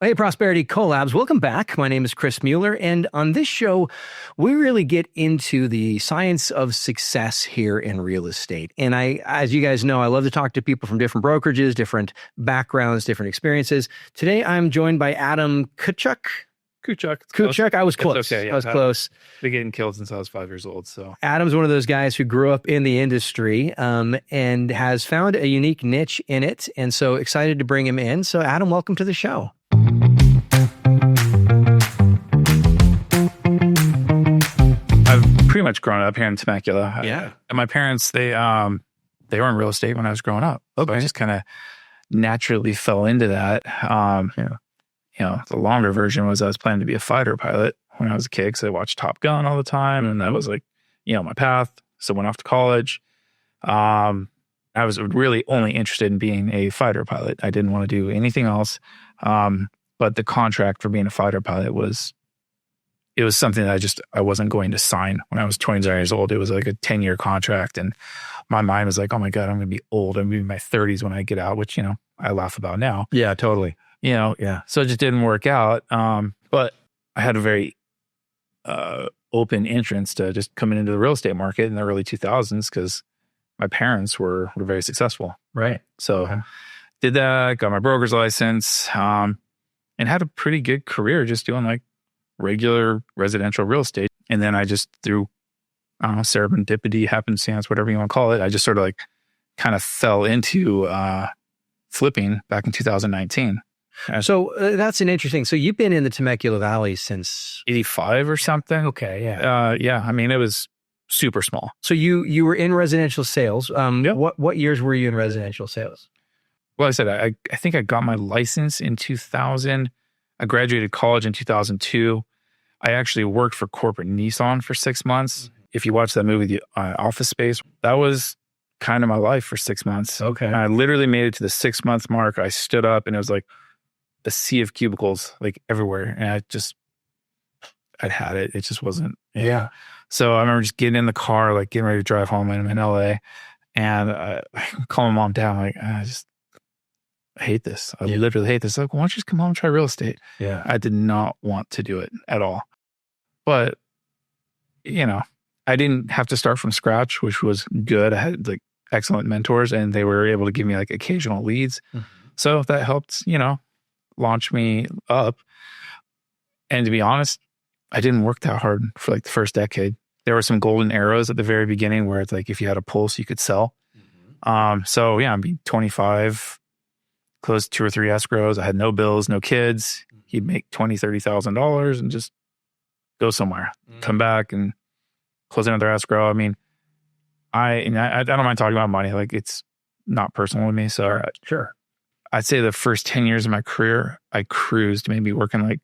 Hey, Prosperity Collabs. Welcome back. My name is Chris Mueller, and on this show, we really get into the science of success here in real estate. And as you guys know, I love to talk to people from different brokerages, different backgrounds, different experiences. Today, I'm joined by Adam Kuchuk. I was close. Okay, yeah. I was close. Been getting killed since I was 5 years old. So Adam's one of those guys who grew up in the industry and has found a unique niche in it. And so excited to bring him in. So Adam, welcome to the show. I've pretty much grown up here in Temecula. Yeah. And my parents, they were in real estate when I was growing up. Okay. So I just kind of naturally fell into that. The longer version was I was planning to be a fighter pilot when I was a kid because I watched Top Gun all the time. And that was like, my path. So I went off to college. I was really only interested in being a fighter pilot. I didn't want to do anything else. But the contract for being a fighter pilot was something that I wasn't going to sign when I was 29 years old. It was like a 10-year contract. And my mind was like, oh my God, I'm going to be old. I'm going to be in my 30s when I get out, which, I laugh about now. Yeah, totally. Yeah. So it just didn't work out. But I had a very open entrance to just coming into the real estate market in the early 2000s because my parents were very successful. Right. So did that, got my broker's license, and had a pretty good career just doing like regular residential real estate. And then I just through, serendipity, happenstance, whatever you want to call it, I just sort of like kind of fell into flipping back in 2019. So that's an interesting. So you've been in the Temecula Valley since 85 or something. Okay. Yeah. It was super small. So you were in residential sales. Yep. What years were you in residential sales? Well, I said, I think I got my license in 2000. I graduated college in 2002. I actually worked for corporate Nissan for 6 months. Mm-hmm. If you watch that movie, The Office Space, that was kind of my life for 6 months. Okay. And I literally made it to the 6-month mark. I stood up and it was like a sea of cubicles like everywhere. And I'd had it. It just wasn't. Yeah. So I remember just getting in the car, like getting ready to drive home. I'm in LA and I call my mom down. Like, I hate this. I literally hate this. Like, why don't you just come home and try real estate? Yeah. I did not want to do it at all. But, I didn't have to start from scratch, which was good. I had like excellent mentors and they were able to give me like occasional leads. Mm-hmm. So that helped, launch me up. And to be honest, I didn't work that hard for like the first decade. There were some golden arrows at the very beginning where it's like, if you had a pulse, you could sell. Mm-hmm. I'm 25, closed 2 or 3 escrows. I had no bills, no kids. He'd make $20,000, $30,000 and just go somewhere, come back and close another escrow. I mean, I don't mind talking about money. Like it's not personal to me. So sure. I'd say the first 10 years of my career, I cruised, maybe working like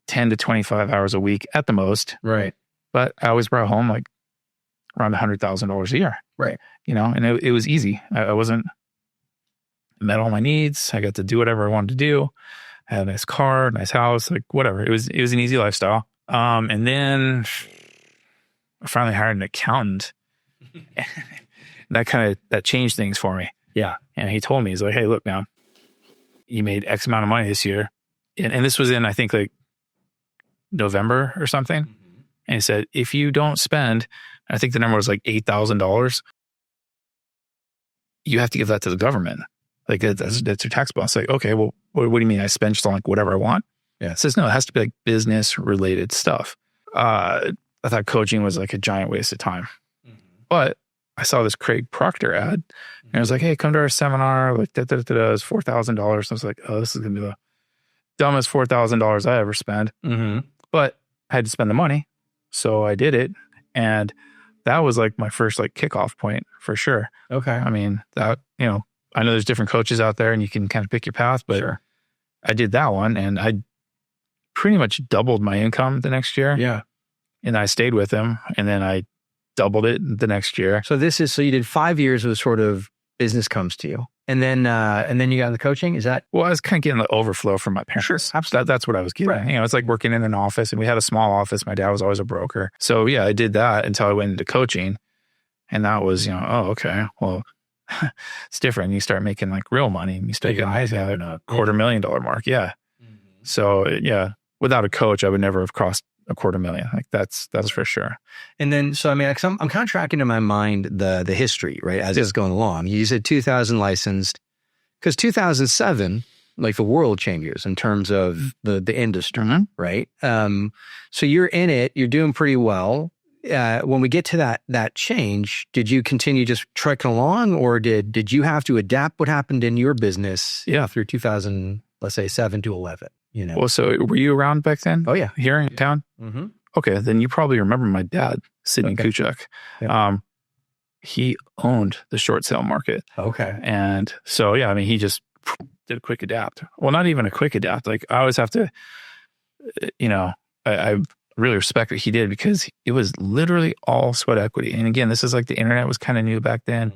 10 to 25 hours a week at the most. Right. But I always brought home like around $100,000 a year. Right. And it was easy. I met all my needs. I got to do whatever I wanted to do. I had a nice car, nice house, like whatever. It was an easy lifestyle. And then I finally hired an accountant. that changed things for me. Yeah. And he told me, he's like, hey, look now, you made X amount of money this year. And this was in, I think like November or something. Mm-hmm. And he said, if you don't spend, I think the number was like $8,000, you have to give that to the government. Like that's your tax bill. It's like, okay, well, what do you mean? I spend just on like whatever I want? Yeah. It says, no, it has to be like business related stuff. I thought coaching was like a giant waste of time, but I saw this Craig Proctor ad and I was like, hey, come to our seminar. Like it's $4,000. I was like, oh, this is going to be the dumbest $4,000 I ever spent. Mm-hmm. But I had to spend the money. So I did it. And that was like my first like kickoff point for sure. Okay. I mean that, I know there's different coaches out there and you can kind of pick your path, but sure. I did that one and I pretty much doubled my income the next year. Yeah. And I stayed with him and then I doubled it the next year. So you did 5 years of sort of business comes to you. And then you got into coaching. Is that? Well, I was kind of getting the overflow from my parents. Sure. Absolutely. That's what I was getting. Right. It's like working in an office and we had a small office. My dad was always a broker. So yeah, I did that until I went into coaching. And that was, oh, okay. Well, it's different. You start making like real money. You start getting a $250,000 mark. Yeah. So yeah, without a coach, I would never have crossed $250,000. Like that's for sure. And then, so I mean, I'm kind of tracking in my mind the history, right, as it's going along. You said 2000 licensed, because 2007, like the world changes in terms of the industry, right? So you're in it, you're doing pretty well. When we get to that change, did you continue just trekking along, or did you have to adapt what happened in your business through 2000, let's say 7 to 11? You know. Well, so were you around back then? Oh yeah, here in town. Mm-hmm. Okay, then you probably remember my dad, Sidney Kuchuk. Yeah. He owned the short sale market. Okay, and so yeah, I mean, he just did a quick adapt. Well, not even a quick adapt. Like I always have to, I really respect what he did, because it was literally all sweat equity. And again, this is like the internet was kind of new back then.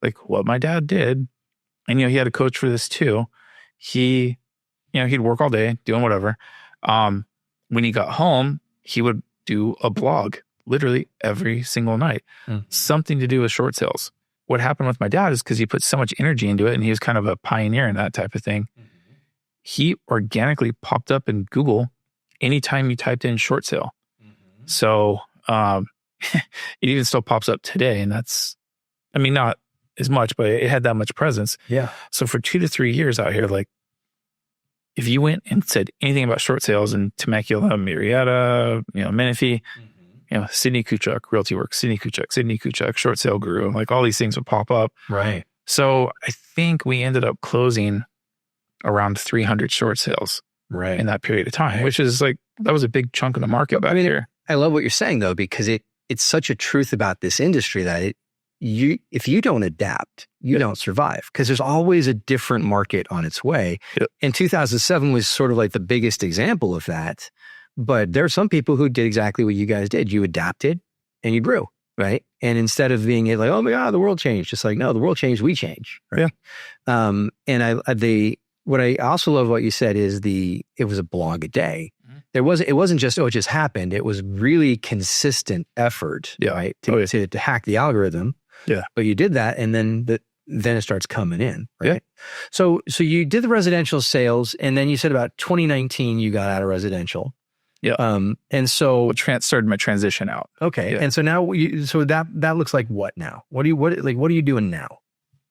Like what my dad did, and he had a coach for this too. He'd work all day doing whatever. When he got home, he would do a blog literally every single night, something to do with short sales. What happened with my dad is because he put so much energy into it, and he was kind of a pioneer in that type of thing. He organically popped up in Google anytime you typed in short sale. So it even still pops up today, and that's, I mean, not as much, but it had that much presence. Yeah. So for 2 to 3 years out here, like if you went and said anything about short sales in Temecula, Murrieta, Menifee, Sidney Kuchuk, Realty Works, Sidney Kuchuk, short sale guru, like all these things would pop up. Right. So I think we ended up closing around 300 short sales in that period of time, which is like, that was a big chunk of the market back here. I love what you're saying though, because it's such a truth about this industry that if you don't adapt, you don't survive, because there's always a different market on its way. And 2007 was sort of like the biggest example of that. But there are some people who did exactly what you guys did. You adapted and you grew, right? And instead of being like, oh my God, the world changed, just like, no, the world changed, we change. Right? Yeah. And what I also love what you said is it was a blog a day. It wasn't just, it just happened. It was really consistent effort, right? To hack the algorithm. Yeah. But you did that, and then it starts coming in, right? Yeah. So you did the residential sales, and then you said about 2019 you got out of residential. Yeah. And so started my transition out. Okay. Yeah. And so now that looks like what now? What are you doing now?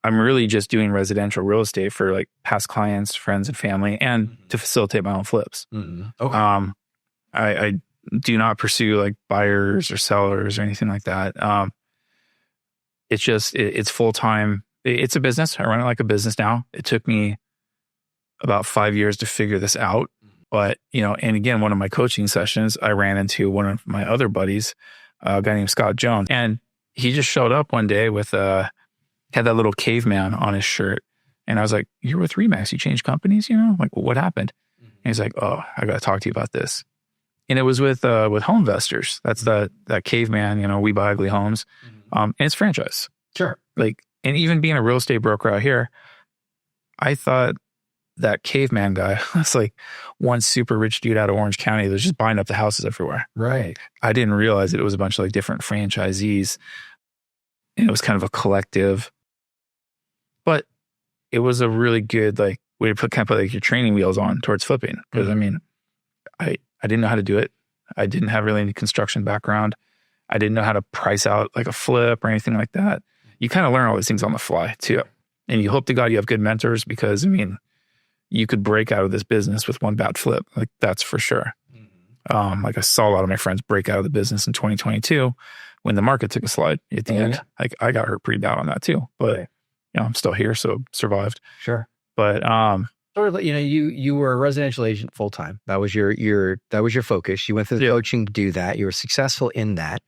I'm really just doing residential real estate for like past clients, friends and family, and to facilitate my own flips. Okay. I do not pursue like buyers or sellers or anything like that. It's just, it's full-time. It's a business. I run it like a business now. It took me about 5 years to figure this out. But, and again, one of my coaching sessions, I ran into one of my other buddies, a guy named Scott Jones. And he just showed up one day with had that little caveman on his shirt. And I was like, you're with Remax, you changed companies, Like, well, what happened? And he's like, oh, I got to talk to you about this. And it was with Home Investors. That's that caveman, we buy ugly homes. And it's franchise. Sure. Like, and even being a real estate broker out here, I thought that caveman guy was like one super rich dude out of Orange County that was just buying up the houses everywhere. Right. I didn't realize that it was a bunch of like different franchisees, and it was kind of a collective. But it was a really good like way to put like your training wheels on towards flipping. Because I mean, I didn't know how to do it. I didn't have really any construction background. I didn't know how to price out like a flip or anything like that. You kind of learn all these things on the fly too. And you hope to God you have good mentors, because I mean, you could break out of this business with one bad flip. Like that's for sure. Like I saw a lot of my friends break out of the business in 2022 when the market took a slide at the end. Like I got hurt pretty bad on that too, but I'm still here. So survived. Sure. But, sort of, you were a residential agent full time. That was your focus. You went through the coaching to do that. You were successful in that.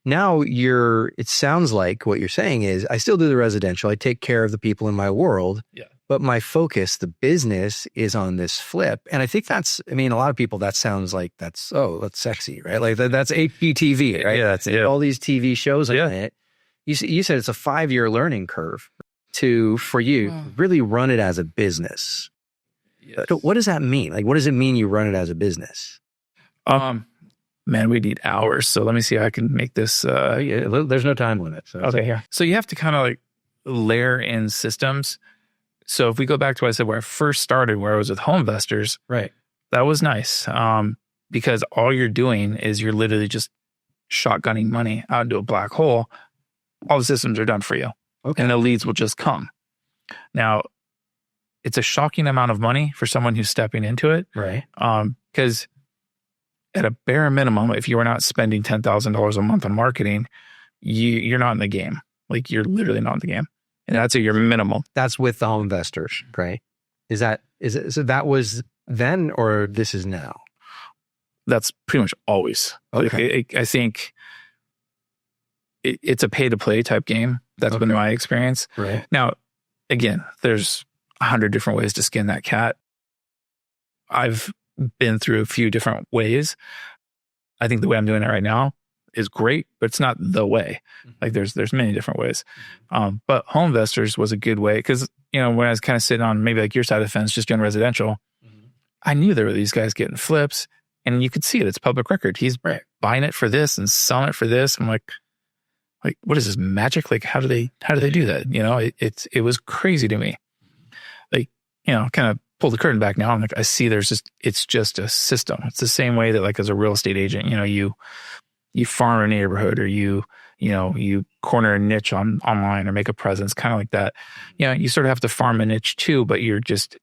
Now it sounds like what you're saying is, I still do the residential. I take care of the people in my world. Yeah. But my focus, the business, is on this flip. And I think a lot of people, that sounds like that's sexy, right? Like that's HGTV, right? Yeah, that's it. All these TV shows on it. You said it's a 5-year learning curve for you really run it as a business. Yes. So what does that mean? Like, what does it mean you run it as a business? Man, we need hours. So let me see how I can make this. There's no time limit. So okay. Yeah. So you have to kind of like layer in systems. So if we go back to what I said, where I first started, where I was with Home Investors, right? That was nice. Because all you're doing is you're literally just shotgunning money out into a black hole. All the systems are done for you. Okay. And the leads will just come. Now, it's a shocking amount of money for someone who's stepping into it. Right. Because at a bare minimum, if you are not spending $10,000 a month on marketing, you're not in the game. Like, you're literally not in the game. And that's at your minimum. That's with the home investors, right? Is it, so that was then, or this is now? That's pretty much always. Okay. Like, I think it's a pay to play type game. That's been my experience. Right. Now, again, there's 100 different ways to skin that cat. I've been through a few different ways. I think the way I'm doing it right now is great, but it's not the way. Like, there's many different ways. But home investors was a good way because, when I was kind of sitting on maybe like your side of the fence, just doing residential, I knew there were these guys getting flips, and you could see it. It's public record. He's buying it for this and selling it for this. I'm like, what is this magic? Like, how do they do that? It was crazy to me. Like, kind of pull the curtain back now. I'm like, I see it's just a system. It's the same way that, like, as a real estate agent, you farm a neighborhood, or you corner a niche online or make a presence, kind of like that. You sort of have to farm a niche too, but you're just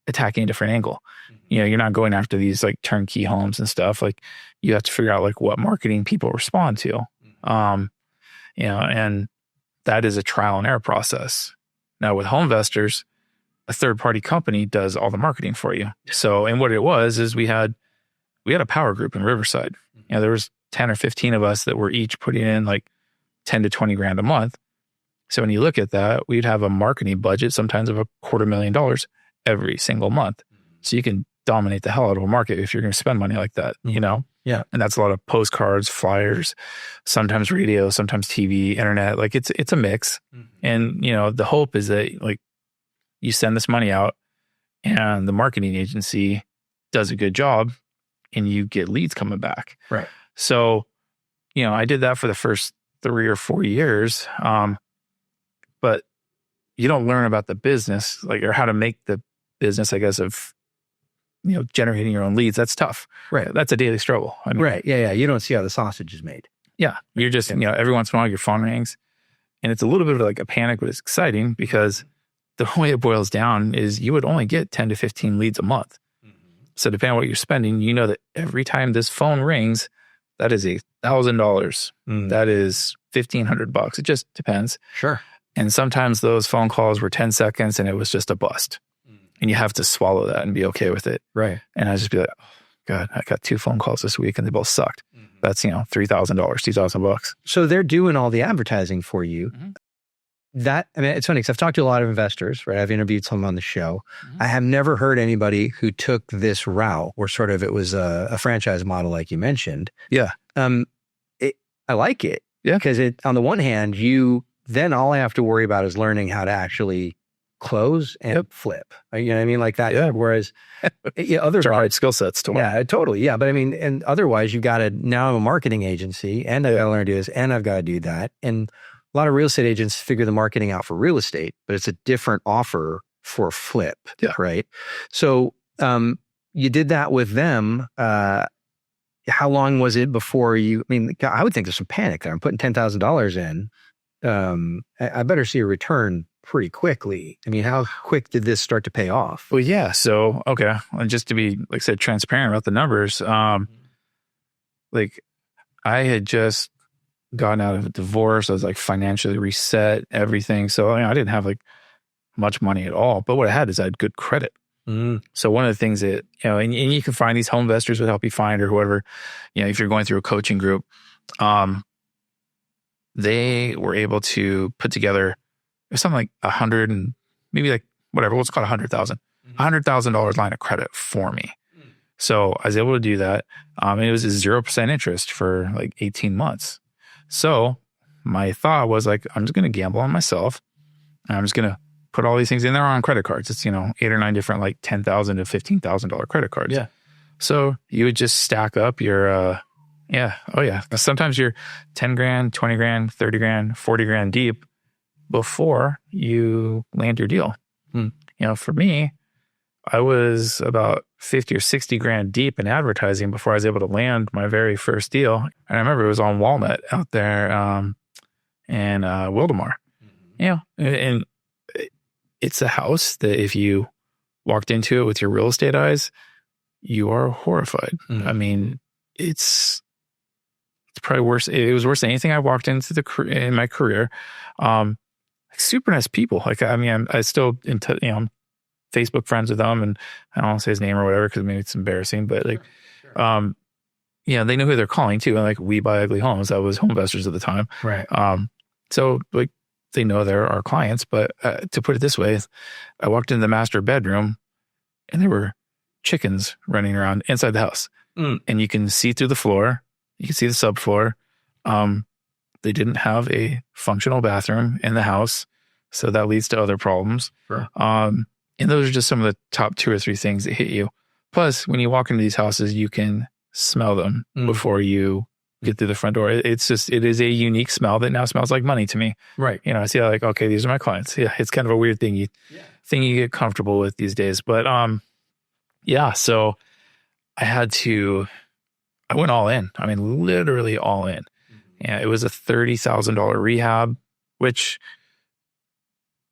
attacking a different angle. You're not going after these like turnkey homes and stuff. Like, you have to figure out like what marketing people respond to. And that is a trial and error process. Now with home investors, a third party company does all the marketing for you. So, and what it was is we had a power group in Riverside. There was 10 or 15 of us that were each putting in like 10 to 20 grand a month. So when you look at that, we'd have a marketing budget sometimes of $250,000 every single month. So you can dominate the hell out of a market if you're going to spend money like that, Yeah. And that's a lot of postcards, flyers, sometimes radio, sometimes TV, internet. Like, it's a mix. And, the hope is that, like, you send this money out and the marketing agency does a good job and you get leads coming back. Right. So, I did that for the first 3 or 4 years. But you don't learn about the business, like, or how to make the business, I guess, of, generating your own leads. That's tough. Right. That's a daily struggle. I mean, Right. Yeah. You don't see how the sausage is made. Yeah. You're just, every once in a while your phone rings and it's a little bit of like a panic, but it's exciting because the way it boils down is you would only get 10 to 15 leads a month. So depending on what you're spending, that every time this phone rings, that is $1,000. That is $1,500. It just depends. Sure. And sometimes those phone calls were 10 seconds and it was just a bust. And you have to swallow that and be okay with it. Right. And I just be like, oh, God, I got 2 phone calls this week and they both sucked. That's, $3,000, $2,000. So they're doing all the advertising for you. It's funny because I've talked to a lot of investors, right? I've interviewed some on the show. I have never heard anybody who took this route where sort of it was a franchise model, like you mentioned. Yeah. I like it. Yeah. Because on the one hand, then all I have to worry about is learning how to actually close and flip. You know what I mean? Like that. Yeah. Whereas other hard skill sets to learn. Yeah, totally. Yeah. But and otherwise you've got to, now I'm a marketing agency and I got to learn to do this and I've got to do that. And a lot of real estate agents figure the marketing out for real estate, but it's a different offer for flip. Yeah. Right. So you did that with them. How long was it before I would think there's some panic there. I'm putting $10,000 in. I better see a return pretty quickly. How quick did this start to pay off? Well, yeah. So, okay. And just to be, like I said, transparent about the numbers, like I had just gotten out of a divorce. I was like financially reset, everything. So I didn't have like much money at all. But what I had is I had good credit. So one of the things that, and you can find these home investors would help you find, or whoever, if you're going through a coaching group, they were able to put together something like 100 and maybe like whatever, let's call it $100,000 line of credit for me. So I was able to do that. And it was a 0% interest for like 18 months. So my thought was like, I'm just going to gamble on myself. And I'm just going to put all these things in there on credit cards. It's, 8 or 9 different like $10,000 to $15,000 credit cards. Yeah. So you would just stack up your, sometimes you're 10 grand, 20 grand, 30 grand, 40 grand deep before you land your deal. For me, I was about 50 or 60 grand deep in advertising before I was able to land my very first deal. And I remember it was on Walnut out there in Wildomar. Yeah. And it's a house that if you walked into it with your real estate eyes, you are horrified. I mean, it's probably worse. It was worse than anything I walked into in my career. Super nice people. Like, I mean, I still, I'm Facebook friends with them, and I don't want to say his name or whatever because maybe it's embarrassing, but like, sure. They know who they're calling too. And like, We Buy Ugly Homes, that was Home Investors at the time. Right. So like, they know they're our clients, but to put it this way, I walked into the master bedroom and there were chickens running around inside the house, and you can see through the floor. You can see the subfloor. They didn't have a functional bathroom in the house, so that leads to other problems. Sure. And those are just some of the top 2 or 3 things that hit you. Plus, when you walk into these houses, you can smell them before you get through the front door. It is a unique smell that now smells like money to me. Right. I see like, okay, these are my clients. Yeah. It's kind of a weird thing you get comfortable with these days. But, so I went all in. I mean, literally all in. Yeah. It was a $30,000 rehab, which,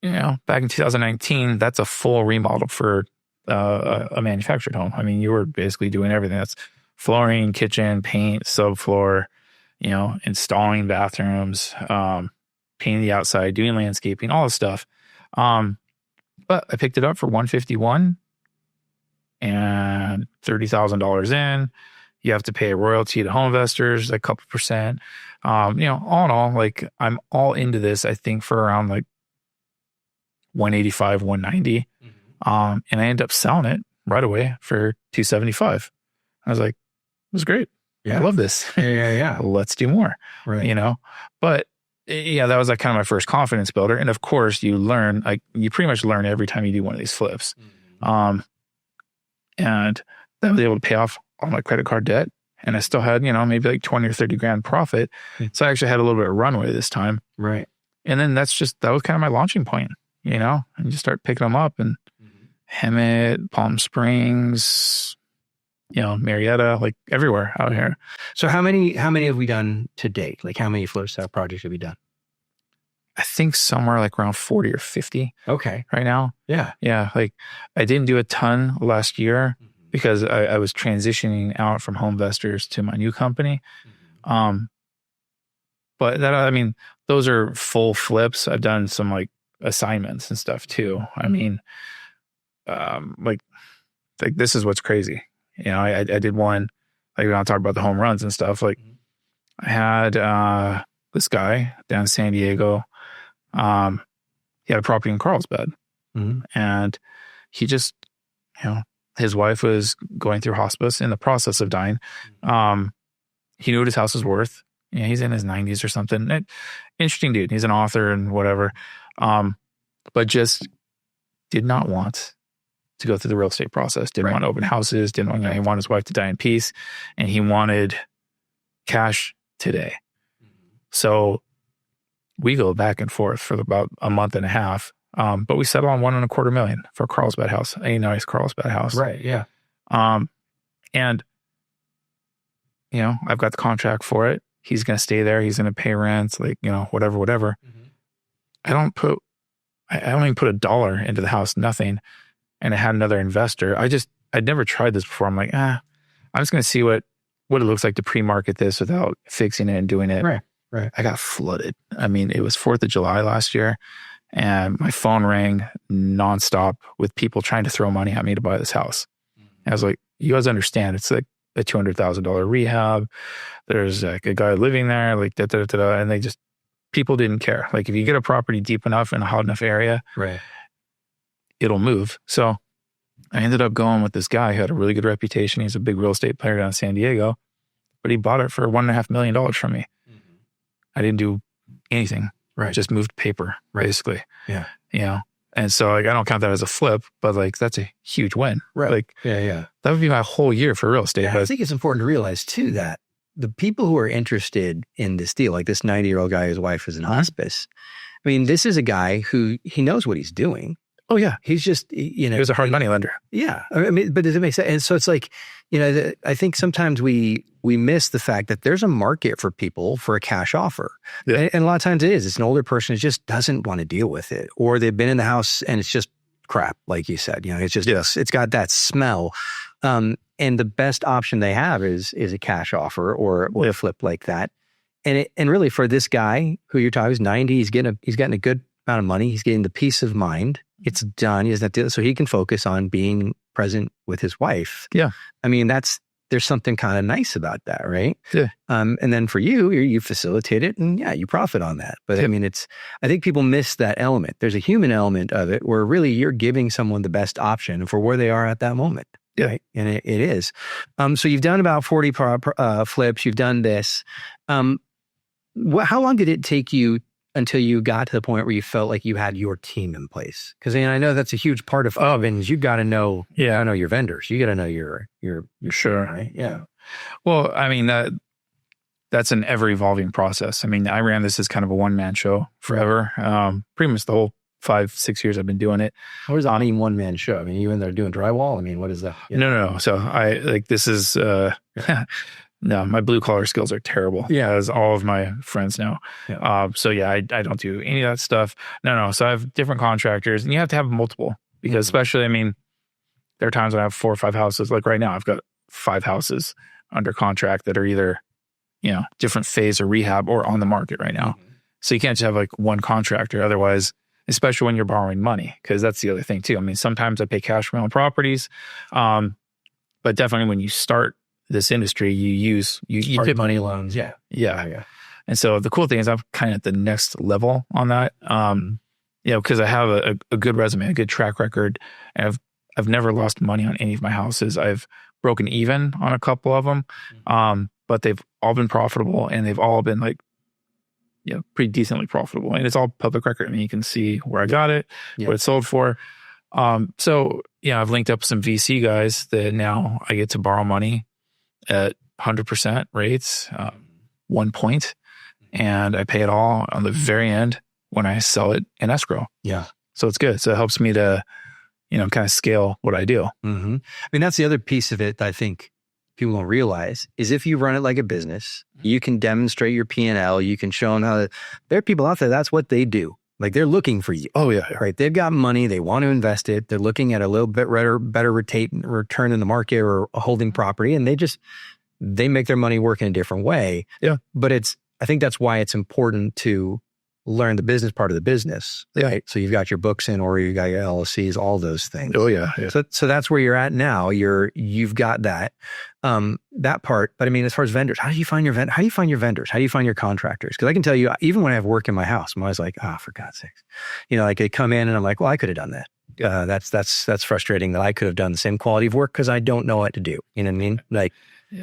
back in 2019, that's a full remodel for a manufactured home. I mean, you were basically doing everything. That's flooring, kitchen, paint, subfloor, installing bathrooms, painting the outside, doing landscaping, all this stuff. But I picked it up for $151 and $30,000 in. You have to pay a royalty to home investors, a couple %. All in all, like I'm all into this, I think for around like 185, 190. And I ended up selling it right away for 275. I was like, it was great. Yeah. I love this. Yeah. Let's do more. Right. But that was like kind of my first confidence builder. And of course you learn, like you pretty much learn every time you do one of these flips. And I was able to pay off all my credit card debt. And I still had, maybe like 20 or 30 grand profit. So I actually had a little bit of runway this time. Right. And then that was kind of my launching point, and you start picking them up and Hemet, Palm Springs, Marietta, like everywhere out here. So how many have we done to date? Like how many flip sale projects have we done? I think somewhere like around 40 or 50. Okay. Right now. Yeah. Yeah. Like I didn't do a ton last year because I was transitioning out from Home Investors to my new company. But those are full flips. I've done some like assignments and stuff too. I mean, like this is what's crazy. I did one, like when I talk about the home runs and stuff, like I had this guy down in San Diego. He had a property in Carlsbad, and he just, his wife was going through hospice in the process of dying. He knew what his house was worth. He's in his 90s or something. Interesting dude. He's an author and whatever. But just did not want to go through the real estate process. Didn't want to open houses. He wanted his wife to die in peace, and he wanted cash today. So we go back and forth for about a month and a half. But we settled on $1.25 million for a Carlsbad house, a nice Carlsbad house. Right. Yeah. And I've got the contract for it. He's going to stay there. He's going to pay rent, like, whatever. I don't even put $1 into the house, nothing. And I had another investor. I'd never tried this before. I'm like, I'm just going to see what it looks like to pre-market this without fixing it and doing it. Right. I got flooded. I mean, it was 4th of July last year, and my phone rang nonstop with people trying to throw money at me to buy this house. I was like, you guys understand, it's like a $200,000 rehab. There's like a guy living there, like and people didn't care. Like if you get a property deep enough in a hot enough area, right, it'll move. So I ended up going with this guy who had a really good reputation. He's a big real estate player down in San Diego, but he bought it for $1.5 million from me. I didn't do anything. Right. Just moved paper, basically. Yeah. And so like, I don't count that as a flip, but like, that's a huge win. Right. Like, yeah. That would be my whole year for real estate. Yeah, I think it's important to realize too, that the people who are interested in this deal, like this 90-year-old guy whose wife is in hospice, I mean, this is a guy who he knows what he's doing. Oh yeah. He's just, you know, He was a hard money lender. yeah. I mean, but does it make sense? And so it's like, you know, I think sometimes we miss the fact that there's a market for people for a cash offer. Yeah. And a lot of times it is. It's an older person who just doesn't want to deal with it, or they've been in the house and it's just crap, like you said. You know, it's just, it's got that smell. And the best option they have is a cash offer or a flip like that. And really for this guy who you're talking, he's 90, he's getting a good amount of money. He's getting the peace of mind. It's done. He doesn't have to, so he can focus on being present with his wife. Yeah. I mean, there's something kind of nice about that, right? Yeah. And then for you facilitate it and you profit on that. But I mean, I think people miss that element. There's a human element of it where really you're giving someone the best option for where they are at that moment. Yeah. Right? And it is. So you've done about 40 flips. You've done this. How long did it take you until you got to the point where you felt like you had your team in place? Because I know that's a huge part of and you got to know. Yeah, I know your vendors. You got to know your sure. Team, right? Yeah. Well, I mean that's an ever evolving process. I mean, I ran this as kind of a one-man show forever. Pretty much the whole 5-6 years I've been doing it. What is on a one-man show? I mean, you in there doing drywall? I mean, what is that? Yeah. No. So this is no, my blue collar skills are terrible. Yeah, as all of my friends know. Yeah. I don't do any of that stuff. No. So I have different contractors, and you have to have multiple because especially, I mean, there are times when I have 4 or 5 houses. Like right now, I've got 5 houses under contract that are either, you know, different phase or rehab or on the market right now. So you can't just have like one contractor. Otherwise, especially when you're borrowing money, because that's the other thing too. I mean, sometimes I pay cash for my own properties, but definitely when you start this industry, you get money loans. Yeah. And so the cool thing is I'm kind of at the next level on that. You know, because I have a good resume, a good track record, and I've never lost money on any of my houses. I've broken even on a couple of them, but they've all been profitable, and they've all been like, you know, pretty decently profitable. And it's all public record. I mean, you can see where I got it, what it sold for. So yeah, I've linked up some VC guys that now I get to borrow money at 100% rates, 1 point, and I pay it all on the very end when I sell it in escrow. Yeah. So it's good. So it helps me to, you know, kind of scale what I do. I mean, that's the other piece of it that I think people don't realize is if you run it like a business, you can demonstrate your P&L. You can show them how there are people out there. That's what they do. Like they're looking for you. Oh yeah. Right. They've got money. They want to invest it. They're looking at a little bit better return in the market or a holding property. And they make their money work in a different way. Yeah. But I think that's why it's important to learn the business part of the business. Yeah. Right. So you've got your books in, or you got your LLCs, all those things. Oh yeah. So that's where you're at now. You've got that part. But I mean, as far as vendors, how do you find your vendors? How do you find your contractors? Because I can tell you, even when I have work in my house, I'm always like, for God's sakes, you know, like they come in and I'm like, well, I could have done that. That's frustrating that I could have done the same quality of work because I don't know what to do. You know what I mean? Like,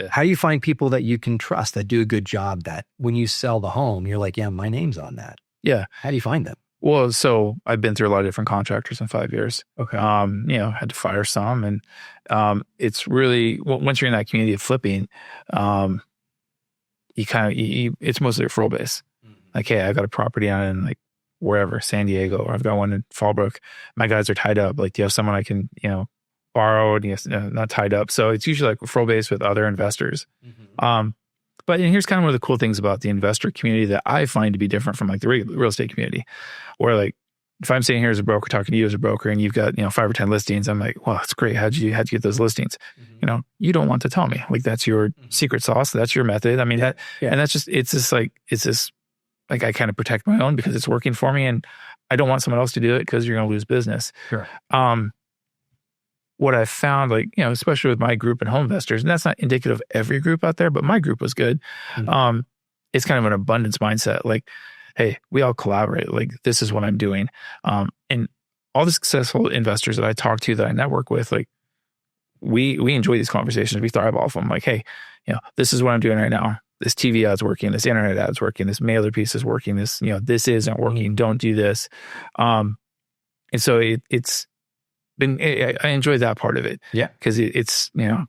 how do you find people that you can trust that do a good job, that when you sell the home, you're like, yeah, my name's on that. Yeah. How do you find them? Well, so I've been through a lot of different contractors in 5 years. Okay. You know, had to fire some, and it's really, once you're in that community of flipping, it's mostly a referral base. Like, hey, I got a property on in like wherever, San Diego, or I've got one in Fallbrook. My guys are tied up. Like, do you have someone I can, you know, borrow? And not tied up. So it's usually like referral base with other investors. But here's kind of one of the cool things about the investor community that I find to be different from like the real estate community, where like if I'm sitting here as a broker talking to you as a broker and you've got, you know, 5 or 10 listings, I'm like, well, that's great. How'd you get those listings? You know, you don't want to tell me. Like that's your secret sauce. That's your method. I mean, and that's just, it's this like I kind of protect my own because it's working for me, and I don't want someone else to do it because you're going to lose business. Sure. What I found, like, you know, especially with my group and home investors, and that's not indicative of every group out there, but my group was good. It's kind of an abundance mindset. Like, hey, we all collaborate. Like, this is what I'm doing. And all the successful investors that I talk to, that I network with, like, we enjoy these conversations. We thrive off them. Like, hey, you know, this is what I'm doing right now. This TV ad's working. This internet ad's working. This mailer piece is working. This, you know, this isn't working. Don't do this. And so it's been, I enjoy that part of it. Yeah. Because it's, you know,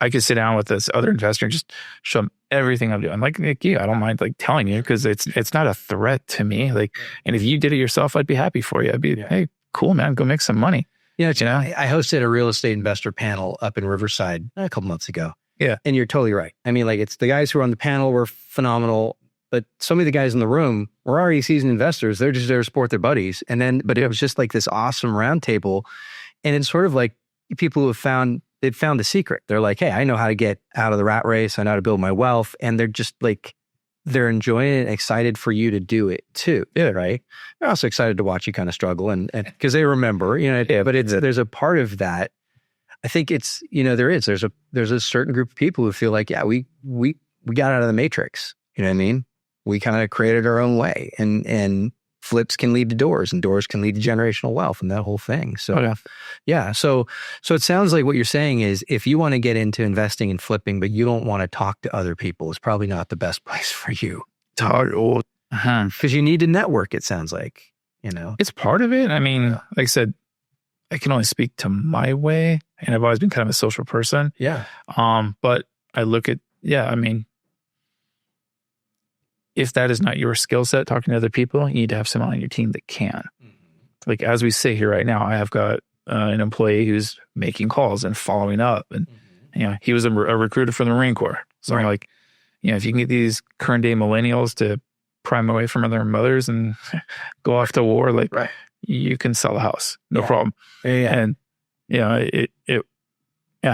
I could sit down with this other investor and just show them everything I'm doing. Like yeah, I don't mind like telling you because it's not a threat to me. Like, and if you did it yourself, I'd be happy for you. I'd be, hey, cool, man, go make some money. You know, I hosted a real estate investor panel up in Riverside a couple months ago. Yeah. And you're totally right. I mean, like, it's the guys who are on the panel were phenomenal, but so many of the guys in the room were already seasoned investors. They're just there to support their buddies. But it was just like this awesome roundtable. And it's sort of like people who they'd found the secret. They're like, hey, I know how to get out of the rat race. I know how to build my wealth. And they're just like, they're enjoying it and excited for you to do it too. Yeah. Right. They're also excited to watch you kind of struggle and because they remember, but there's a part of that. I think it's, there's a certain group of people who feel like, yeah, we got out of the matrix. You know what I mean? We kind of created our own way, and flips can lead to doors, and doors can lead to generational wealth and that whole thing. So, yeah. So it sounds like what you're saying is if you want to get into investing and flipping, but you don't want to talk to other people, it's probably not the best place for you. Because you need to network, it sounds like, It's part of it. I mean, like I said, I can only speak to my way, and I've always been kind of a social person. Yeah. But I look at, I mean, if that is not your skill set, talking to other people, you need to have someone on your team that can. Mm-hmm. Like, as we sit here right now, I have got an employee who's making calls and following up. And, he was a recruiter from the Marine Corps. So I'm like, if you can get these current day millennials to prime away from their mothers and go off to war, like, you can sell a house. No problem. Yeah. And, it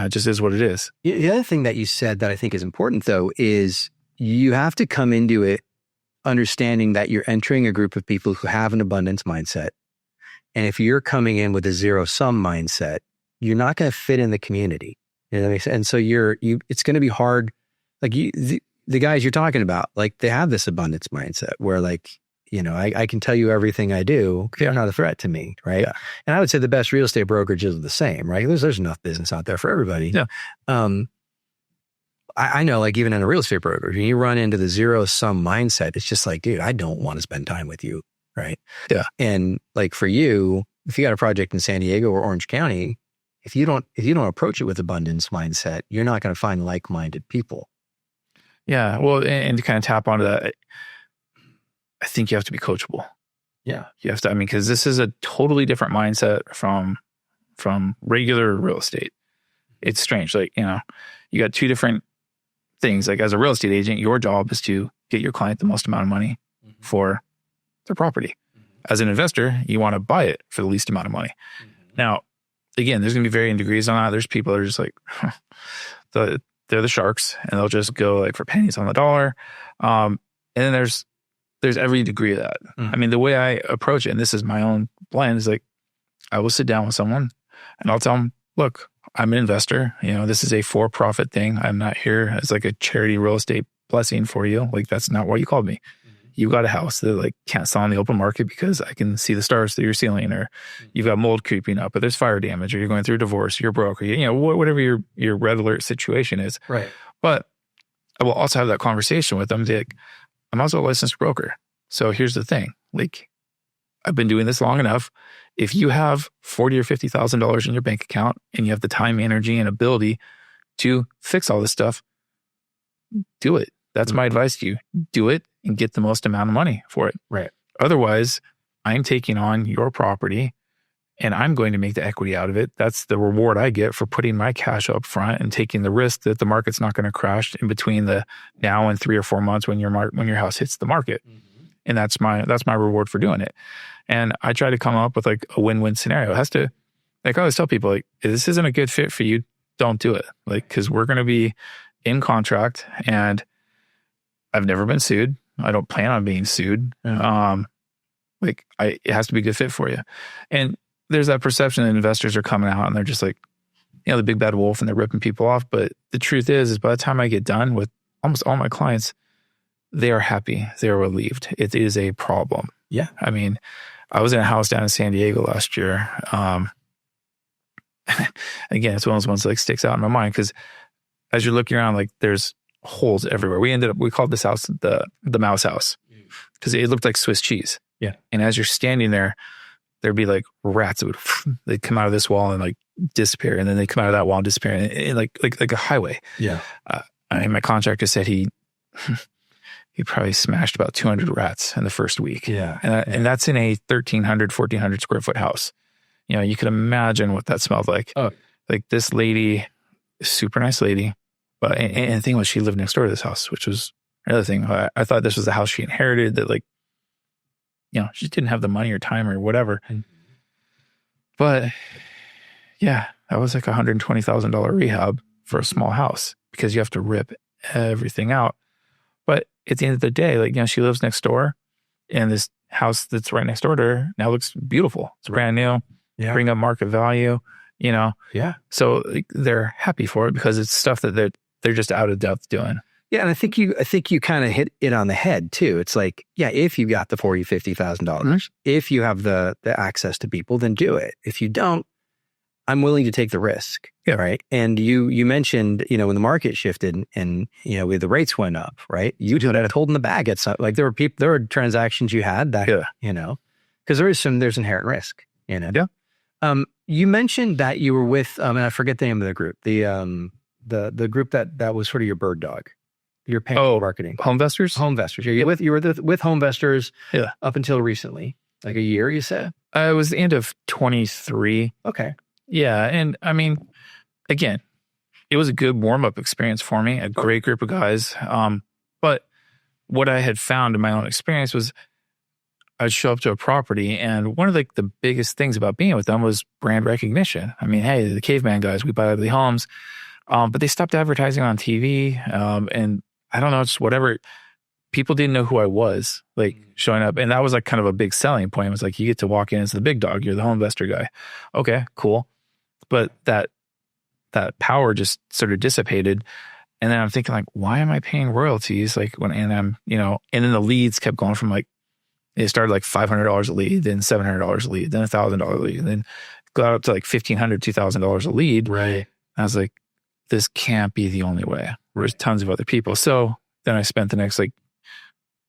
just is what it is. The other thing that you said that I think is important, though, is you have to come into it understanding that you're entering a group of people who have an abundance mindset. And if you're coming in with a zero-sum mindset, you're not going to fit in the community. And so it's going to be hard. Like the guys you're talking about, like, they have this abundance mindset where, like, I can tell you everything I do. They're not a threat to me, right? Yeah. And I would say the best real estate brokerages are the same, right? There's enough business out there for everybody. Yeah. I know, like, even in a real estate broker, when you run into the zero-sum mindset, it's just like, dude, I don't want to spend time with you, right? Yeah. And like for you, if you got a project in San Diego or Orange County, if you don't approach it with abundance mindset, you're not going to find like-minded people. Yeah. Well, and to kind of tap onto that, I think you have to be coachable. Yeah. You have to, because this is a totally different mindset from regular real estate. It's strange. Like, you got two different things. Like, as a real estate agent, your job is to get your client the most amount of money for their property. As an investor, you want to buy it for the least amount of money. Now, again, there's going to be varying degrees on that. There's people that are just like, they're the sharks, and they'll just go like for pennies on the dollar. And then there's every degree of that. I mean, the way I approach it, and this is my own blend, is like, I will sit down with someone and I'll tell them, look, I'm an investor. This is a for-profit thing. I'm not here as like a charity real estate blessing for you. Like, that's not why you called me. You got a house that like can't sell on the open market because I can see the stars through your ceiling, or you've got mold creeping up, or there's fire damage, or you're going through a divorce, you're broke, or whatever your red alert situation is. Right. But I will also have that conversation with them. Like, I'm also a licensed broker. So here's the thing. Like, I've been doing this long enough. If you have $40,000 or $50,000 in your bank account and you have the time, energy, and ability to fix all this stuff, do it. That's my advice to you. Do it and get the most amount of money for it. Right. Otherwise, I'm taking on your property and I'm going to make the equity out of it. That's the reward I get for putting my cash up front and taking the risk that the market's not going to crash in between the now and 3 or 4 months when your house hits the market. And that's my reward for doing it. And I try to come up with like a win-win scenario. It has to, like, I always tell people, like, if this isn't a good fit for you, don't do it. Like, because we're going to be in contract, and I've never been sued. I don't plan on being sued. It has to be a good fit for you. And there's that perception that investors are coming out and they're just like, the big bad wolf, and they're ripping people off. But the truth is by the time I get done with almost all my clients, they are happy. They are relieved. It is a problem. Yeah. I mean, I was in a house down in San Diego last year. Again, it's one of those ones that like sticks out in my mind because as you're looking around, like, there's holes everywhere. We called this house the mouse house because it looked like Swiss cheese. Yeah. And as you're standing there, there'd be like rats that they'd come out of this wall and like disappear, and then they come out of that wall and disappear, and like a highway. Yeah. My contractor said he probably smashed about 200 rats in the first week. Yeah. And that's in a 1,300, 1,400 square foot house. You know, you could imagine what that smelled like. Oh. Like this lady, super nice lady, but and the thing was, she lived next door to this house, which was another thing. I thought this was the house she inherited, that like, you know, she didn't have the money or time or whatever. But yeah, that was like $120,000 rehab for a small house, because you have to rip everything out. But at the end of the day, like, you know, she lives next door, and this house that's right next door to her now looks beautiful. It's brand new. Yeah. Bring up market value, you know? Yeah. So like, they're happy for it, because it's stuff that they're just out of depth doing. Yeah. And I think you kind of hit it on the head too. It's like, yeah, if you got the $40,000, $50,000, if you have the access to people, then do it. If you don't, I'm willing to take the risk. Yeah. Right. And you mentioned, you know, when the market shifted and, you know, the rates went up, right? You had it holding the bag at some, like there were transactions you had that, you know, because there's inherent risk, you know? Yeah. You mentioned that you were with, and I forget the name of the group, the group that was sort of your bird dog, your marketing. Homevestors? Homevestors. You were with Homevestors up until recently, like a year, you said? It was the end of 23. Okay. Yeah. And I mean, again, it was a good warm-up experience for me, a great group of guys. But what I had found in my own experience was I'd show up to a property, and one of the biggest things about being with them was brand recognition. I mean, hey, the caveman guys, we buy ugly homes. But they stopped advertising on TV. And I don't know, just whatever. People didn't know who I was, like showing up. And that was like kind of a big selling point. It was like, you get to walk in as the big dog. You're the home investor guy. Okay, cool. But that power just sort of dissipated. And then I'm thinking like, why am I paying royalties? Like and I'm, you know, and then the leads kept going from like, it started like $500 a lead, then $700 a lead, then $1,000 a lead, and then got up to like $1,500, $2,000 a lead. Right. I was like, this can't be the only way. There's tons of other people. So then I spent the next like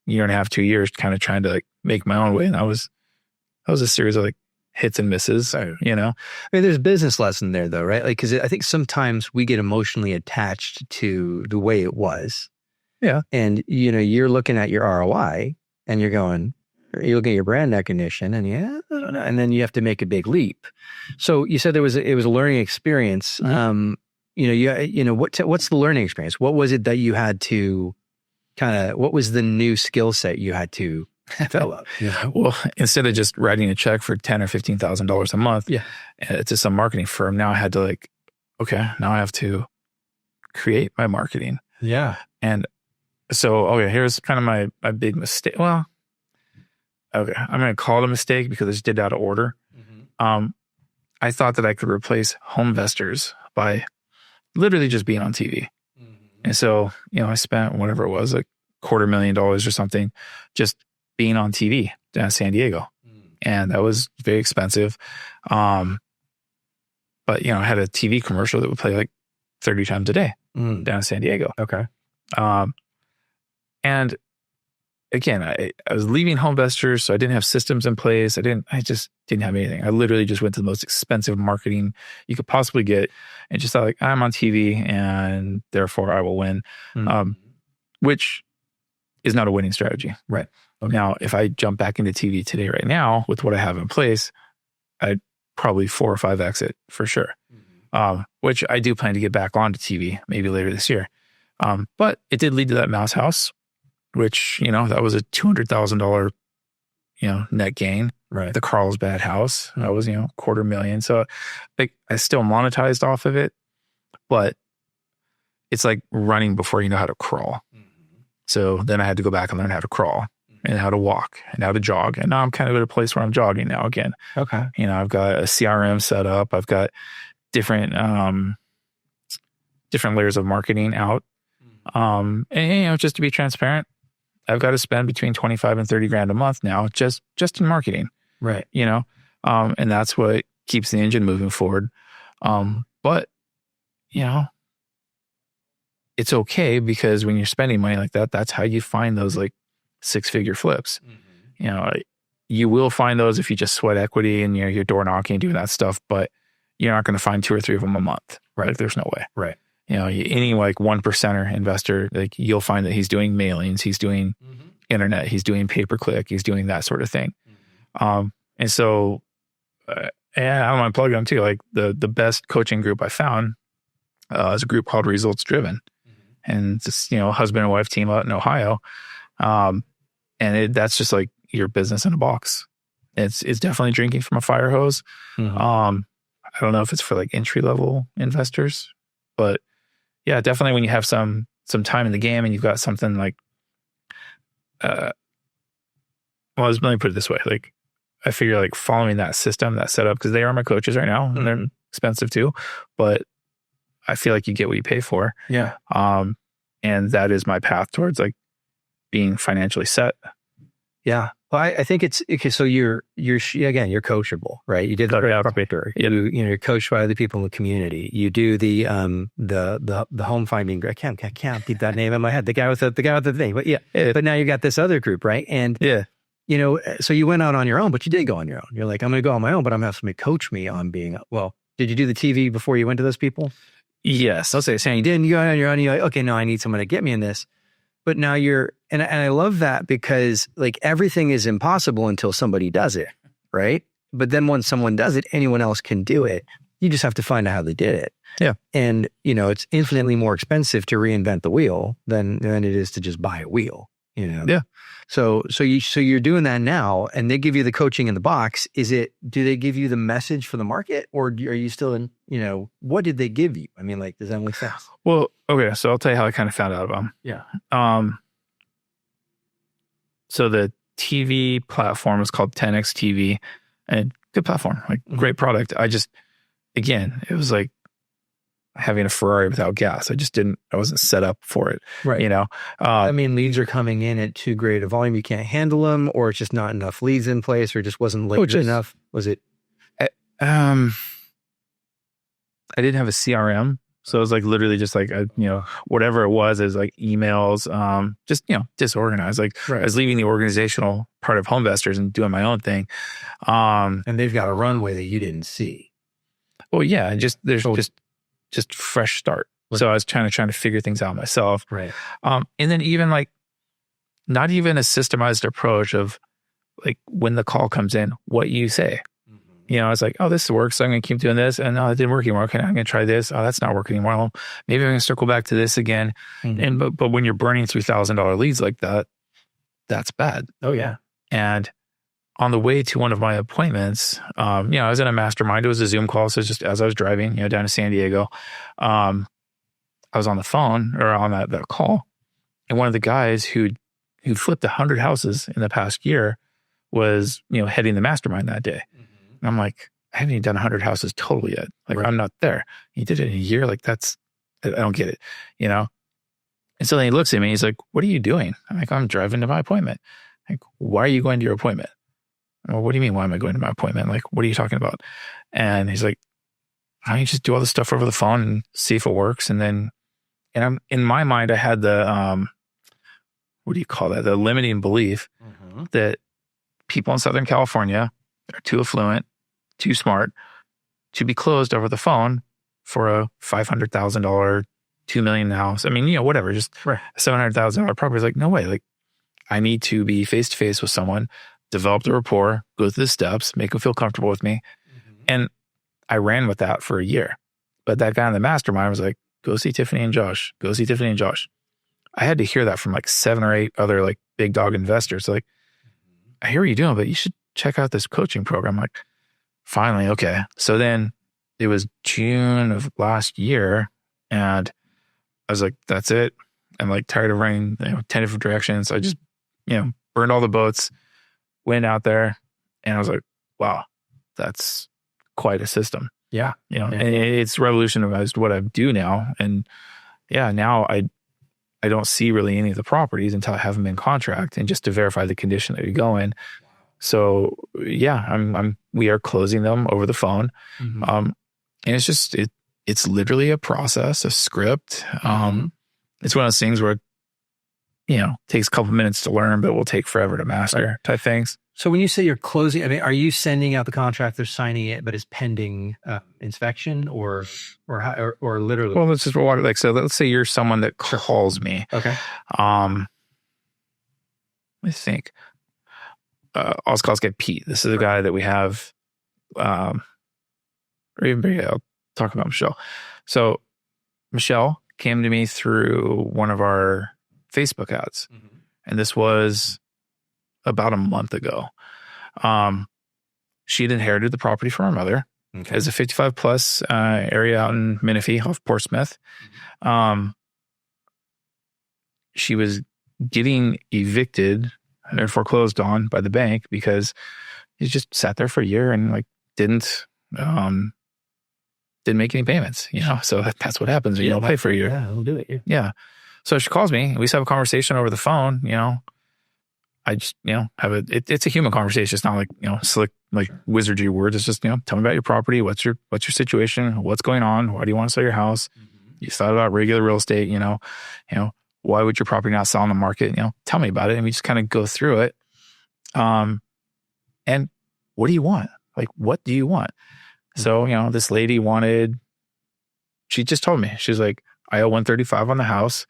year and a half, 2 years kind of trying to like make my own way. And that was a series of like hits and misses, you know? I mean, there's a business lesson there though, right? Like, cause I think sometimes we get emotionally attached to the way it was. Yeah. And, you know, you're looking at your ROI and you're looking at your brand recognition and I don't know. And then you have to make a big leap. So you said it was a learning experience. What's the learning experience? What was it that you had to what was the new skill set you had to develop? Well, instead of just writing a check for $10,000 or $15,000 a month to some marketing firm, now I had to now I have to create my marketing. Yeah. And so, here's kind of my big mistake. Well, I'm going to call it a mistake because I just did it out of order. Mm-hmm. I thought that I could replace Homevestors by literally just being on TV. Mm-hmm. And so, I spent whatever it was, like $250,000 or something, just being on TV down in San Diego. Mm-hmm. And that was very expensive. But, I had a TV commercial that would play like 30 times a day down in San Diego. Okay. And again, I was leaving Homevestors, so I didn't have systems in place. I just didn't have anything. I literally just went to the most expensive marketing you could possibly get and just thought I'm on TV and therefore I will win, which is not a winning strategy. Right. Okay. Now, if I jump back into TV today right now with what I have in place, I'd probably 4 or 5x it for sure, which I do plan to get back onto TV maybe later this year. But it did lead to that Mouse House, which, that was a $200,000, net gain. Right. The Carlsbad house, that was, $250,000. So I still monetized off of it, but it's like running before you know how to crawl. Mm-hmm. So then I had to go back and learn how to crawl and how to walk and how to jog. And now I'm kind of at a place where I'm jogging now again. Okay. I've got a CRM set up. I've got different layers of marketing out. And just to be transparent, I've got to spend between 25 and 30 grand a month now, just in marketing. Right. And that's what keeps the engine moving forward. But it's okay because when you're spending money like that, that's how you find those like 6-figure flips. Mm-hmm. You will find those if you just sweat equity and you're door knocking, doing that stuff, but you're not going to find 2 or 3 of them a month. Right. Like, there's no way. Right. Any like 1%er investor, like you'll find that he's doing mailings, he's doing internet, he's doing pay-per-click, he's doing that sort of thing. Mm-hmm. And so And I don't want to plug them too. Like the best coaching group I found is a group called Results Driven. And it's, husband and wife team out in Ohio. And that's just like your business in a box. It's definitely drinking from a fire hose. I don't know if it's for like entry level investors, but yeah, definitely when you have some time in the game and you've got something like, let me put it this way. Like I figure like following that system, that setup, because they are my coaches right now and they're expensive too, but I feel like you get what you pay for. Yeah. And that is my path towards like being financially set. Yeah. Well, I think it's okay. So you're coachable, right? You did the prospector. You're coached by other people in the community. You do the home finding. I can't keep that name in my head. The guy with the thing. But yeah. But now you got this other group, right? And so you went out on your own, but you did go on your own. You're like, I'm going to go on my own, but I'm going to have somebody coach me on being. Well, did you do the TV before you went to those people? Yes. I'll say saying you didn't. You go on your own. You're like, okay, no, I need someone to get me in this. But now and I love that because like everything is impossible until somebody does it, right? But then once someone does it, anyone else can do it. You just have to find out how they did it. Yeah. And, it's infinitely more expensive to reinvent the wheel than it is to just buy a wheel, Yeah. So you're doing that now and they give you the coaching in the box. Do they give you the message for the market or are you still in, what did they give you? I mean, like, does that make sense? Well, okay. So I'll tell you how I kind of found out about them. Yeah. So the TV platform is called 10X TV and good platform, like great product. It was like having a Ferrari without gas. I wasn't set up for it. Right. I mean, leads are coming in at too great a volume. You can't handle them or it's just not enough leads in place or it just wasn't enough. Was it? I didn't have a CRM. So it was like literally just like, whatever it was like emails, disorganized. Like I was leaving the organizational part of Homevestors and doing my own thing. And they've got a runway that you didn't see. Well, yeah, just fresh start. So I was trying to figure things out myself. Right. And then even like, not even a systemized approach of like when the call comes in, what you say. It's like, oh, this works. So I'm going to keep doing this. And it didn't work anymore. Okay, I'm going to try this. Oh, that's not working anymore. Well, maybe I'm going to circle back to this again. But when you're burning $3,000 leads like that, that's bad. Oh, yeah. And on the way to one of my appointments, I was in a mastermind. It was a Zoom call. So just as I was driving, down to San Diego, I was on the phone or on that call. And one of the guys who flipped 100 houses in the past year was, heading the mastermind that day. And I'm like, I haven't even done 100 houses total yet. Like I'm not there. He did it in a year. Like I don't get it, And so then he looks at me. He's like, what are you doing? I'm like, I'm driving to my appointment. Like, why are you going to your appointment? Well, what do you mean? Why am I going to my appointment? Like, what are you talking about? And he's like, why don't you just do all this stuff over the phone and see if it works? And I'm in my mind, I had the, what do you call that? The limiting belief that people in Southern California are too affluent, too smart to be closed over the phone for a $500,000, $2 million house. I mean, whatever, just $700,000 property. Is like, no way. Like I need to be face to face with someone, develop the rapport, go through the steps, make them feel comfortable with me. And I ran with that for a year. But that guy in the mastermind was like, go see Tiffany and Josh. Go see Tiffany and Josh. I had to hear that from like 7 or 8 other like big dog investors. Like, I hear what you're doing, but you should check out this coaching program. I'm like, finally, okay. So then it was June of last year and I was like, that's it. I'm like tired of running 10 different directions. I just, burned all the boats, went out there and I was like, wow, that's quite a system. Yeah. And it's revolutionized what I do now. And now I don't see really any of the properties until I have them in contract and just to verify the condition that you go in. So we are closing them over the phone. And it's just, it's literally a process, a script. It's one of those things where, takes a couple minutes to learn, but will take forever to master type things. So when you say you're closing, I mean, are you sending out the contract, they're signing it, but it's pending inspection or literally? Well, let's just like, so let's say you're someone that calls me. Okay. Let me think. I'll get Pete. This is a guy that we have or even I'll talk about Michelle. So Michelle came to me through one of our Facebook ads. And this was about a month ago. She'd inherited the property from her mother. Okay. It's a 55 plus area out in Menifee off Portsmouth. She was getting evicted or foreclosed on by the bank because he just sat there for a year and like didn't make any payments, you know? So that's what happens when you don't pay for a year. Yeah, I'll do it. Yeah. So she calls me, we just have a conversation over the phone, you know. I just, you know, it's a human conversation. It's not like, you know, slick, like wizardry words. It's just, you know, tell me about your property. What's your situation? What's going on? Why do you want to sell your house? You thought about regular real estate, you know, why would your property not sell on the market? You know, tell me about it. And we just kind of go through it. And what do you want? Like, what do you want? So, you know, this lady she just told me, she's like, I owe 135 on the house.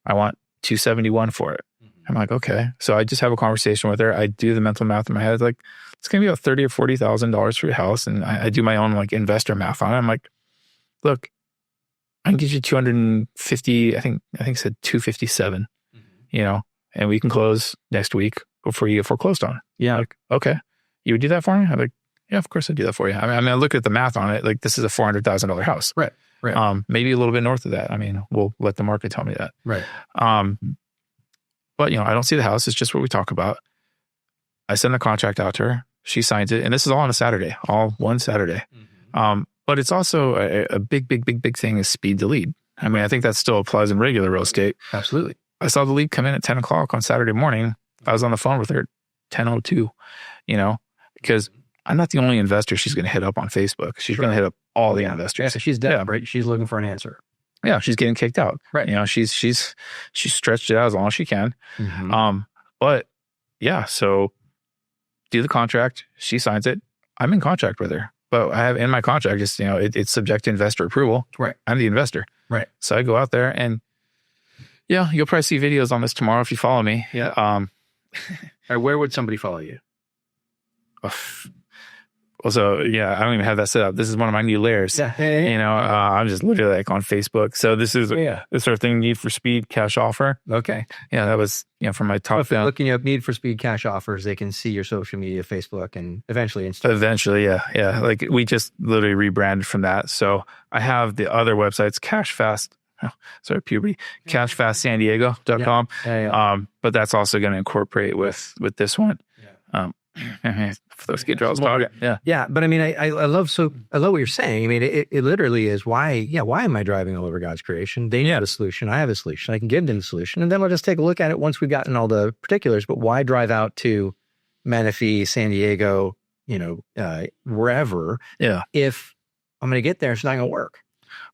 I want 271 for it. I'm like, okay. So I just have a conversation with her. I do the mental math in my head. Like, it's going to be about $30,000 or $40,000 for your house. And I do my own like investor math on it. I'm like, look, I can get you 250. I think it said 257, you know, and we can close next week before you get foreclosed on. Yeah. Like, okay. You would do that for me? I'm like, yeah, of course I'd do that for you. I mean, I look at the math on it. Like, this is a $400,000 house. Right. Maybe a little bit north of that. I mean, we'll let the market tell me that. Right. But, you know, I don't see the house. It's just what we talk about. I send the contract out to her. She signs it. And this is all on a Saturday, all one Saturday. But it's also a big thing is speed to lead. I mean, I think that still applies in regular real estate. Absolutely. I saw the lead come in at 10 o'clock on Saturday morning. I was on the phone with her at 10:02, you know, because I'm not the only investor she's going to hit up on Facebook. She's going to hit up all the investors. Yeah, so she's dead, right? She's looking for an answer. Yeah, she's getting kicked out. Right. You know, she's stretched it out as long as she can. But yeah, so do the contract. She signs it. I'm in contract with her. But I have in my contract, just, you know, it's subject to investor approval. Right. I'm the investor. Right. So I go out there and yeah, you'll probably see videos on this tomorrow if you follow me. Yeah. Where would somebody follow you? Well, so yeah, I don't even have that set up. This is one of my new layers. Yeah. You know, I'm just literally like on Facebook. So this is this sort of thing, need for speed, cash offer. Okay. Yeah, that was, you know, from my top down. Looking up need for speed cash offers, they can see your social media, Facebook, and eventually Instagram. Eventually, yeah. Like we just literally rebranded from that. So I have the other websites, cashfastsandiego.com. But that's also going to incorporate with this one. For those get draws. Yeah. But I mean, I love what you're saying. I mean, it literally is why am I driving all over God's creation? They need a solution. I have a solution. I can give them the solution. And then we'll just take a look at it once we've gotten all the particulars. But why drive out to Menifee, San Diego, you know, wherever? Yeah. If I'm going to get there, it's not going to work.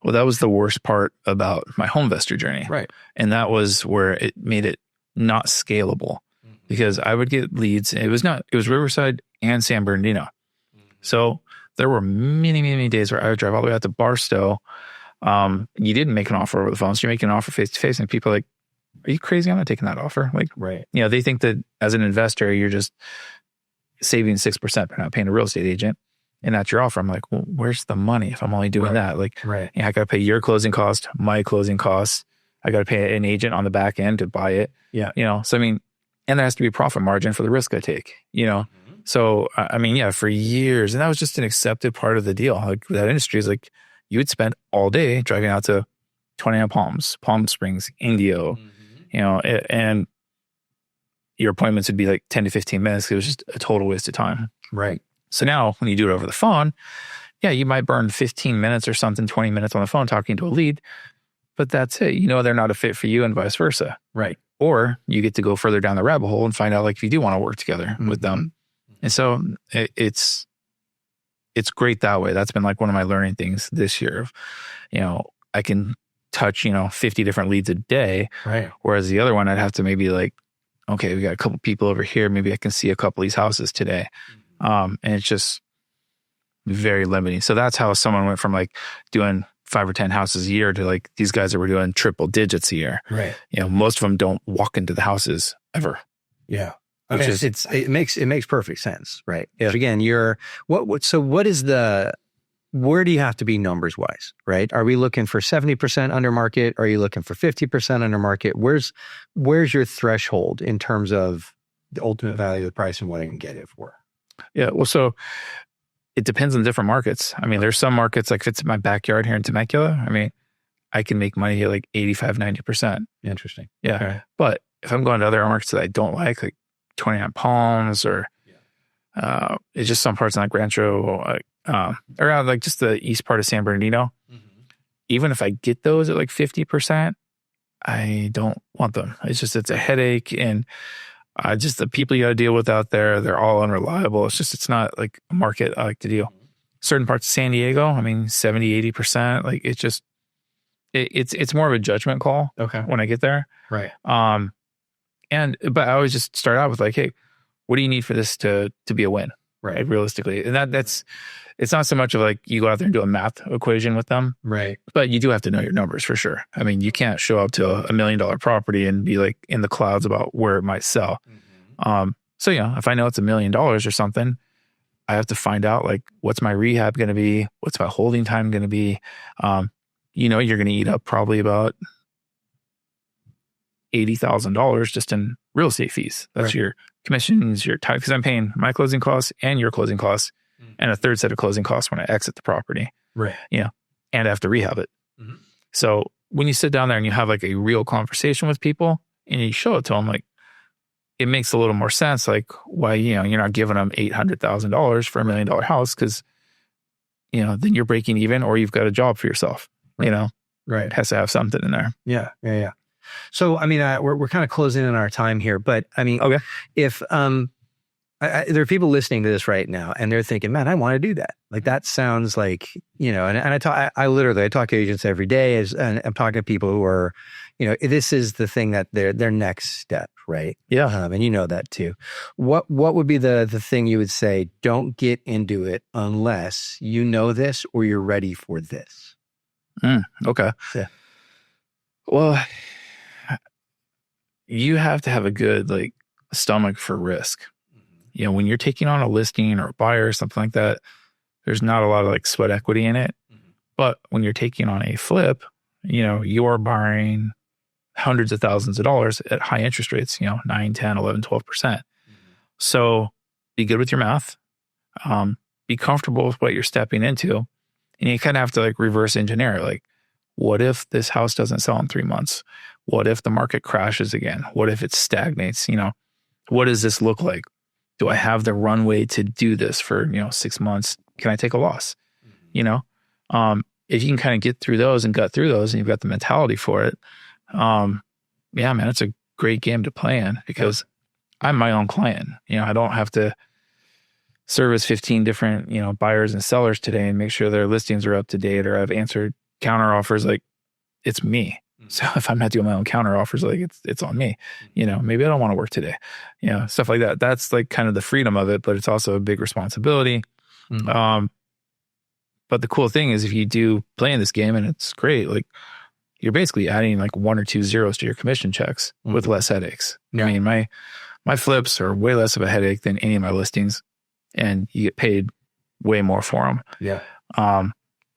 Well, that was the worst part about my home investor journey. Right. And that was where it made it not scalable. Because I would get leads. It was Riverside and San Bernardino. So there were many days where I would drive all the way out to Barstow. You didn't make an offer over the phone. So you're making an offer face to face. And people are like, are you crazy? I'm not taking that offer. Like, right. You know, they think that as an investor, you're just saving 6% by not paying a real estate agent. And that's your offer. I'm like, well, where's the money if I'm only doing that? Like, I got to pay your closing cost, my closing costs. I got to pay an agent on the back end to buy it. Yeah. You know, so I mean, and there has to be a profit margin for the risk I take, you know? So, I mean, yeah, for years, and that was just an accepted part of the deal. Like that industry is like, you would spend all day driving out to 29 Palms, Palm Springs, Indio, you know, and your appointments would be like 10 to 15 minutes. It was just a total waste of time. Right. So now when you do it over the phone, yeah, you might burn 15 minutes or something, 20 minutes on the phone talking to a lead, but that's it. You know, they're not a fit for you and vice versa. Right. Or you get to go further down the rabbit hole and find out like if you do want to work together with them. And so it's great that way. That's been like one of my learning things this year. You know, I can touch, you know, 50 different leads a day. Right. Whereas the other one, I'd have to maybe like, okay, we got a couple people over here. Maybe I can see a couple of these houses today. And it's just very limiting. So that's how someone went from like doing 5 or 10 houses a year to like these guys that were doing triple digits a year. Right. You know, most of them don't walk into the houses ever. Yeah. Okay. It makes perfect sense. Right. If again, what is the where do you have to be numbers wise, right? Are we looking for 70% under market? Are you looking for 50% under market? Where's your threshold in terms of the ultimate value of the price and what I can get it for? Yeah. Well, so it depends on different markets. I mean, there's some markets, like if it's in my backyard here in Temecula, I mean, I can make money at like 85, 90%. Interesting. Yeah. Okay. But if I'm going to other markets that I don't like 29 Palms or it's just some parts in like Rancho, around like just the east part of San Bernardino, even if I get those at like 50%, I don't want them. It's a headache. And just the people you got to deal with out there, they're all unreliable. It's not like a market I like to deal. Certain parts of San Diego, I mean, 70, 80%, like it's more of a judgment call when I get there. Right. But I always just start out with like, hey, what do you need for this to be a win? Right. Realistically. And it's not so much of like you go out there and do a math equation with them. Right. But you do have to know your numbers for sure. I mean, you can't show up to $1 million property and be like in the clouds about where it might sell. So yeah, if I know it's $1 million or something, I have to find out like, what's my rehab going to be? What's my holding time going to be? You're going to eat up probably about $80,000 just in real estate fees. That's right. Your commissions, your time, because I'm paying my closing costs and your closing costs and a third set of closing costs when I exit the property. Right. And I have to rehab it. So when you sit down there and you have like a real conversation with people and you show it to them, like it makes a little more sense. Like why, you're not giving them $800,000 for $1 million house. Cause then you're breaking even or you've got a job for yourself, Right. It has to have something in there. Yeah. So, I mean, we're kind of closing in our time here, but I mean, if there are people listening to this right now and they're thinking, man, I want to do that. Like that sounds like, and I talk to agents every day and I'm talking to people who are, this is the thing that their next step, right? Yeah. And you know that too. What would be the thing you would say, don't get into it unless you know this or you're ready for this? Okay. Yeah. Well, you have to have a good stomach for risk. When you're taking on a listing or a buyer or something like that, there's not a lot of sweat equity in it. But when you're taking on a flip, you're borrowing hundreds of thousands of dollars at high interest rates, 9, 10, 11, 12%. So be good with your math. Be comfortable with what you're stepping into. And you kind of have to reverse engineer it. What if this house doesn't sell in 3 months? What if the market crashes again? What if it stagnates? What does this look like? Do I have the runway to do this for, 6 months? Can I take a loss? If you can kind of get through those and gut through those and you've got the mentality for it, man, it's a great game to play in because I'm my own client. I don't have to service 15 different, buyers and sellers today and make sure their listings are up to date or I've answered counter offers. It's me. So if I'm not doing my own counter offers, it's on me. Maybe I don't want to work today. Stuff like that. That's kind of the freedom of it, but it's also a big responsibility. But the cool thing is if you do play in this game and it's great, you're basically adding 1 or 2 zeros to your commission checks with less headaches. I mean, my flips are way less of a headache than any of my listings and you get paid way more for them. Yeah. Now,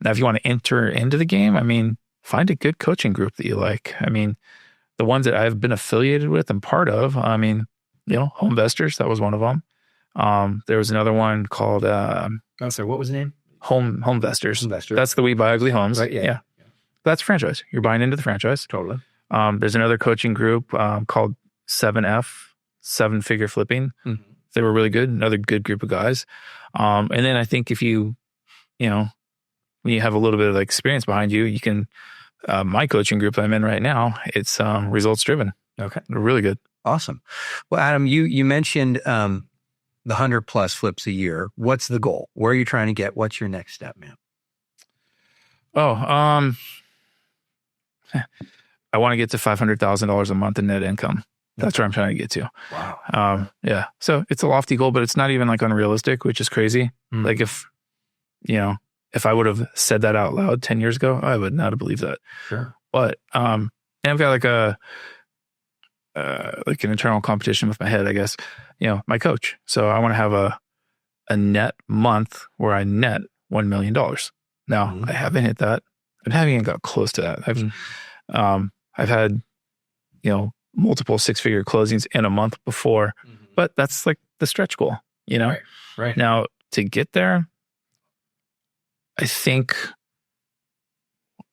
if you want to enter into the game, I mean, find a good coaching group that you like. I mean, the ones that I've been affiliated with and part of, Home Investors, that was one of them. There was another one called... what was the name? Home Investors. That's the We Buy Ugly Homes. Right, yeah. That's franchise. You're buying into the franchise. Totally. There's another coaching group called 7F, 7-Figure Flipping. They were really good. Another good group of guys. And then I think if you, when you have a little bit of experience behind you, you can, my coaching group I'm in right now, it's results driven. Okay. They're really good. Awesome. Well, Adam, you mentioned the 100+ flips a year. What's the goal? Where are you trying to get? What's your next step, man? I want to get to $500,000 a month in net income. That's where I'm trying to get to. Wow. Yeah. So it's a lofty goal, but it's not even unrealistic, which is crazy. If I would have said that out loud 10 years ago, I would not have believed that. Sure. But, and I've got an internal competition with my head, I guess, my coach. So I want to have a net month where I net $1 million. No, I haven't hit that. I haven't even got close to that. I've had, multiple 6-figure closings in a month before, but that's like the stretch goal, Right. Now to get there, I think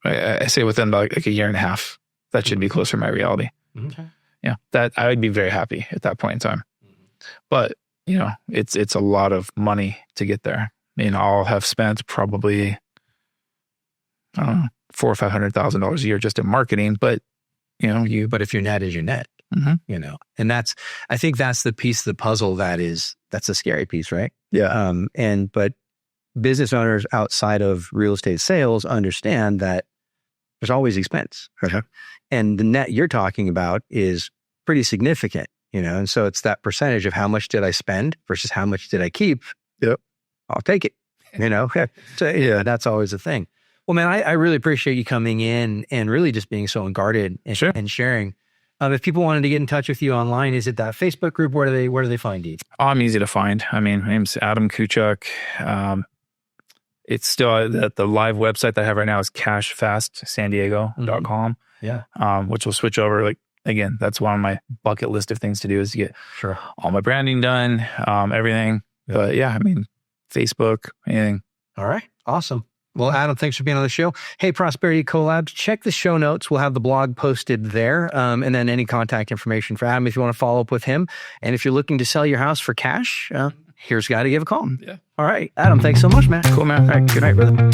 I say within like a year and a half, that should be closer to my reality. Okay. Yeah. That I would be very happy at that point in time, but it's a lot of money to get there. I mean, I'll have spent probably, I don't know, $400,000 or $500,000 a year just in marketing, but but if your net is your net, and I think that's the piece of the puzzle that's the scary piece, right? Yeah. But business owners outside of real estate sales understand that there's always expense. Okay. And the net you're talking about is pretty significant, and so it's that percentage of how much did I spend versus how much did I keep. Yep. I'll take it, So, that's always the thing. Well, man, I really appreciate you coming in and really just being so unguarded and, Sure. and sharing. If people wanted to get in touch with you online, is it that Facebook group? Where do they find you? I'm easy to find. I mean, my name's Adam Kuchuk. It's still the live website that I have right now is cashfastsandiego.com. Yeah. Which will switch over. Like, again, that's one of my bucket list of things to do is to get all my branding done, everything. Yeah. But yeah, I mean, Facebook, anything. All right. Awesome. Well, Adam, thanks for being on the show. Hey, Prosperity Collabs, check the show notes. We'll have the blog posted there. And then any contact information for Adam if you want to follow up with him. And if you're looking to sell your house for cash, here's a guy to give a call. Yeah. All right. Adam, thanks so much, man. Cool, man. All right. Good night, brother.